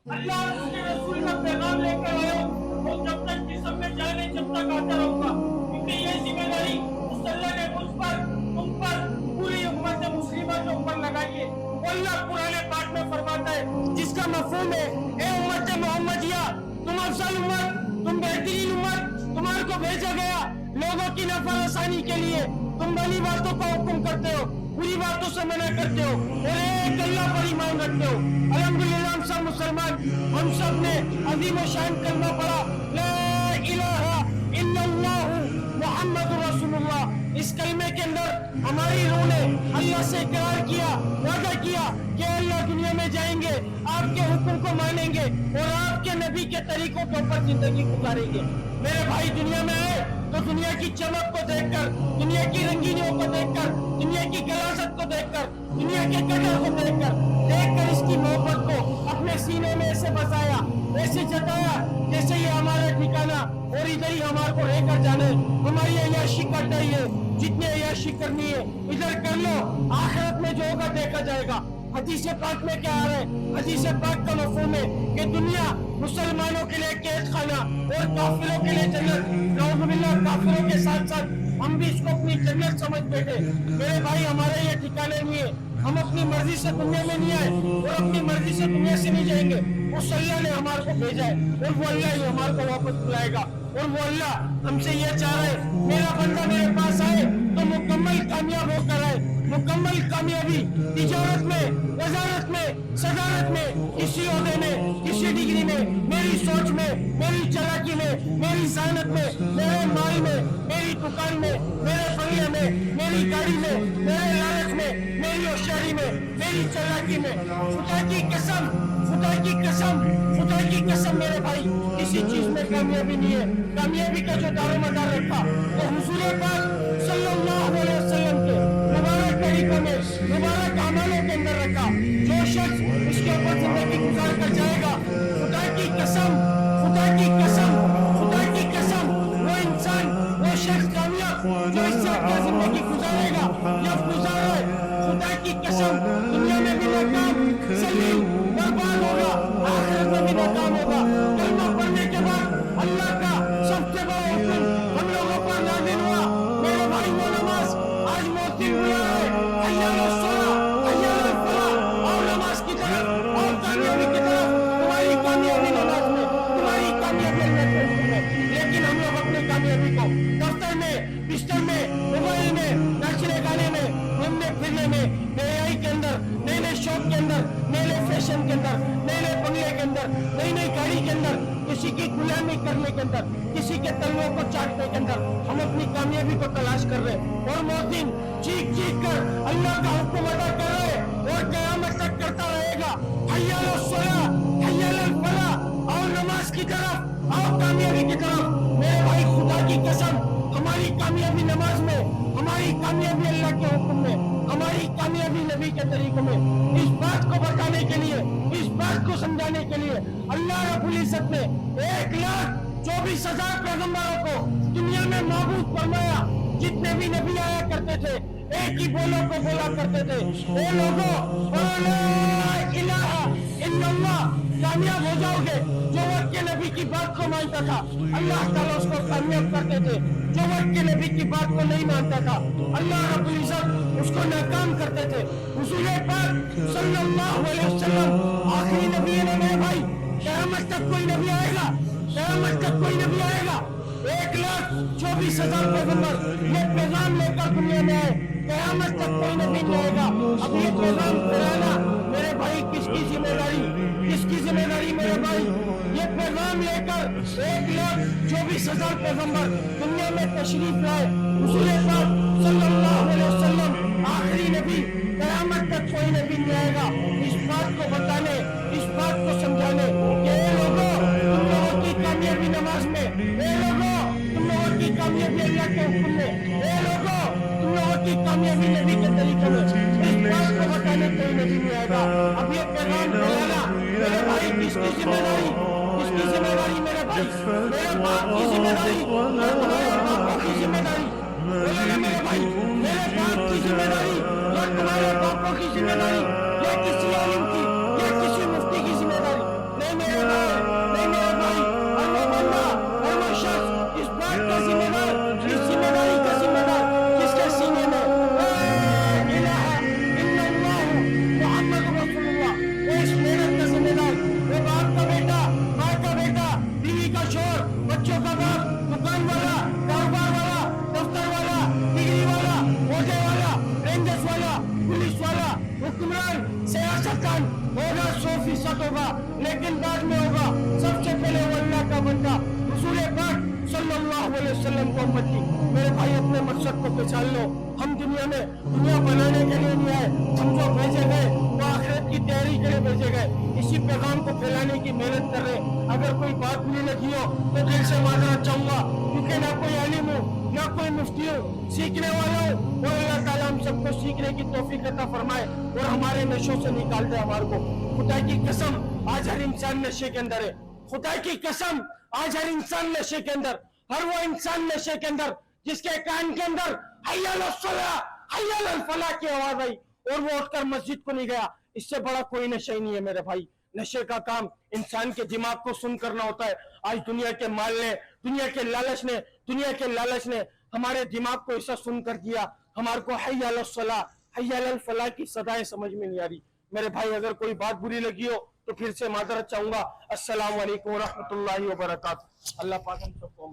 اللہ اور اس کے رسول کا پیغام لے کر آئے ہو اور جب تک جسم میں جان ہے جب تک آتا رہوں گا، کیونکہ یہ ذمہ داری اللہ نے مجھ پر، تم پر، پوری امت مسلمہ کے اوپر لگائی ہے۔ اللہ قرآن پاک میں فرماتا ہے جس کا مفہوم ہے اے امت محمدیہ، تم افضل امت، تم بہترین امت، تمہارے کو بھیجا گیا لوگوں کی نفع رسانی کے لیے۔ تم بڑی باتوں کا حکم کرتے ہو، بری باتوں سے منع کرتے ہو اور ایک اللہ پر ایمان رکھتے ہو۔ الحمدللہ ہم سب مسلمان، ہم سب نے عظیم و شان کلمہ پڑھا، لا الہ الا اللہ محمد رسول اللہ۔ اس کلمے کے اندر ہماری روح نے اللہ سے اقرار کیا، وعدہ کیا کہ اللہ دنیا میں جائیں گے، آپ کے حکم کو مانیں گے اور آپ کے نبی کے طریقوں کے اوپر زندگی گزاریں گے۔ میرے بھائی دنیا میں آئے تو دنیا کی چمک کو دیکھ کر، دنیا کی رنگینیوں کو دیکھ کر، دنیا کی غلاظت کو دیکھ کر، دنیا کے قدر کو دیکھ کر اس کی محبت کو اپنے سینے میں ایسے بسایا، ایسے جتایا جیسے یہ ہمارا ٹھکانہ اور ادھر ہی ہمارے کو لے کر جانے۔ ہماری عیاشی کر رہی ہے، جتنے عیاشی کرنی ہے ادھر کر لو، آخرت میں جو ہوگا دیکھا جائے گا۔ حدیث پاک میں کیا آ رہا ہے؟ حدیث پاک کا مفہوم ہے کہ دنیا مسلمانوں کے لیے قید خانہ اور کافروں کے لیے جنت۔ نعوذ باللہ، کافروں کے ساتھ ساتھ ہم بھی اس کو اپنی جنت سمجھ بیٹھے۔ میرے بھائی ہمارا یہ ٹھکانے نہیں ہے، ہم اپنی مرضی سے دنیا میں نہیں آئے اور اپنی مرضی سے دنیا سے نہیں جائیں گے۔ اس اللہ نے ہمارے کو بھیجا ہے اور وہ اللہ ہی ہمارے کو واپس بلائے گا، اور وہ اللہ ہم سے یہ چاہ رہا ہے میرا بندہ میرے پاس آئے تو مکمل کامیاب ہو کر آئے۔ مکمل کامیابی تجارت میں، وزارت میں، صدارت میں، کسی عہدے میں، کسی ڈگری میں، میری سوچ میں، میری چالاکی میں، میری ذہانت میں، میرے مال میں، میری دکان میں، میرے بنگلے میں، میری گاڑی میں، میرے لالچ میں، میری ہوشیاری میں، میری چالاکی میں۔ خدا کی قسم، خدا کی قسم، خدا کی قسم میرے بھائی کسی چیز میں کامیابی نہیں ہے۔ کامیابی کا جو دار و مدار رکھا وہ حضور پاک صلی اللہ علیہ وسلم کے مبارک طریقوں میں، مبارک اعمالوں کے اندر رکھا۔ جو شخص اس کے اوپر زندگی گزار کر جائے گا، خدا کی قسم، خدا کی قسم، خدا کی قسم، وہ انسان، وہ شخص کامیاب جو اس سے اپنا زندگی گزارے گا یا گزارا ہے، خدا کی قسم دنیا میں بھی ناکام، ذلیل، برباد ہوگا، آخرت میں بھی ناکام ہوگا۔ کلمہ پڑھنے کے بعد اللہ کا سب سے بڑا حکم ہم لوگوں پر نازل ہوا، میرے بھائی وہ نماز آج موتی ہوا ہے، حی علی الصلاۃ، حی علی الفلاح، اور نماز کی طرف اور کامیابی کی طرف۔ تمہاری کامیابی نماز میں، تمہاری کامیابی اللہ کے حکم میں، لیکن ہم لوگ اپنی کامیابی کو دفتر میں، بستر میں، موبائل میں، ناچنے گانے میں، گھومنے پھرنے میں، نئے آئی کے اندر، نئے نئے شوق کے اندر، نئے نئے فیشن کے اندر، نئے نئے بنگلے کے اندر، نئی نئی گاڑی کے اندر، کسی کی غلامی کرنے کے اندر، کسی کے تلووں کو چاٹنے کے اندر ہم اپنی کامیابی کو تلاش کر رہے ہیں، اور مؤذن چیخ چیخ کر اللہ کا حکم ادا کر رہے اور قیامت تک کرتا رہے گا، حی علی الصلاۃ، حی علی الفلاح، اور نماز کی طرف، اور کامیابی کی طرف۔ میرے بھائی خدا کی قسم ہماری کامیابی نماز میں، ہماری کامیابی اللہ کے حکم میں، ہماری کامیابی نبی کے طریقوں میں۔ اس بات کو بتانے کے لیے، اس بات کو سمجھانے کے لیے اللہ رب العزت نے 1,24,000 پیغمبروں کو دنیا میں معبود فرمایا۔ جتنے بھی نبی آیا کرتے تھے ایک ہی بولوں کو بولا کرتے تھے، اے لوگوں لا الہ الا اللہ۔ کامیاب ہو جاؤ گے جو وقت کے نبی کی بات کو مانتا تھا، اللہ تعالیٰ اس کو کامیاب کرتے تھے۔ جو وقت کے نبی کی بات کو نہیں مانتا تھا، اللہ رب العزت اس کو ناکام کرتے تھے۔ حضور پاک صلی اللہ علیہ وسلم آخری نبی ہے میرے بھائی۔ قیامت تک کوئی نبی آئے گا، قیامت تک کوئی نبی آئے گا۔ 1,24,000 پیغمبر یہ پیغام لے کر دنیا میں آئے، قیامت تک کوئی نبی نہیں آئے گا۔ اب یہ پیغام پھیلانا میرے بھائی کس کی ذمہ داری، کس کی ذمہ داری میرے بھائی؟ یہ پیغام لے کر 1,24,000 پیغمبر دنیا میں تشریف لائے۔ حضور پاک صلی اللہ علیہ وسلم آخری نبی، قیامت تک کوئی نبی نہیں آئے گا۔ اس بات کو بتانے، اس بات کو سمجھانے کہ اے لوگوں تم لوگوں کی کامیابی نماز میں، اے لوگوں تم لوگوں کی کامیابی اللہ کے حکم میں، اے لوگوں تم لوگوں کی کامیابی نبی کے طریقے میں۔ اس بات کو بتانے کوئی نبی نہیں آئے گا۔ اب یہ پیغام پھیلانا میرے بھائی کس کی ذمہ داری، کس کی ذمہ داری میرے بھائی؟ میرے باپ کی ذمہ داری، تمہارے باپوں کی ذمہ داری؟ بولے نا میرے بھائی، میرے باپ کی ذمہ داری یا تمہارے باپوں کی ذمہ داری یا کسی عالم کی یا کسی مفتی کی ذمہ داری؟ نہیں لیکن بعد میں ہوگا. سب سے پہلے وہ اللہ کا بندہ حضور پاک صلی اللہ علیہ وسلم کو امتی. میرے بھائی اپنے مقصد کو پہچان لو. ہم دنیا میں دنیا بنانے کے لیے نہیں آئے. ہم جو بھیجے گئے وہ آخرت کی تیاری کے لیے بھیجے گئے. اسی پیغام کو پھیلانے کی محنت کر رہے. اگر کوئی بات بری لگی ہو تو دل سے معذرت چاہوں گا, کیونکہ نہ کوئی عالم ہوں نہ کوئی مفتی ہوں, سیکھنے والا ہوں. اور اللہ تعالیٰ ہم سب کو سیکھنے کی توفیق عطا فرمائے اور ہمارے نشوں سے نکال دے ہمارے کو. خدا کی قسم آج ہر انسان نشے کے اندر ہے. خدا کی قسم آج ہر انسان نشے کے اندر, ہر وہ انسان نشے کے اندر جس کے کان کے اندر حی علی الصلاۃ حی علی الفلاح کی آواز آئی اور وہ اٹھ کر مسجد کو نہیں گیا. اس سے بڑا کوئی نشہ ہی نہیں ہے میرے بھائی. نشے کا کام انسان کے دماغ کو سن کرنا ہوتا ہے. آج دنیا کے مال نے, دنیا کے لالچ نے ہمارے دماغ کو ایسا سن کر دیا, ہمارے کو حی علی الصلاۃ حی علی الفلاح کی صدائیں سمجھ میں نہیں آ رہی. میرے بھائی اگر کوئی بات بری لگی ہو تو پھر سے معذرت چاہوں گا. السلام علیکم ورحمۃ اللہ وبرکاتہ. اللہ پاک ہم سب کو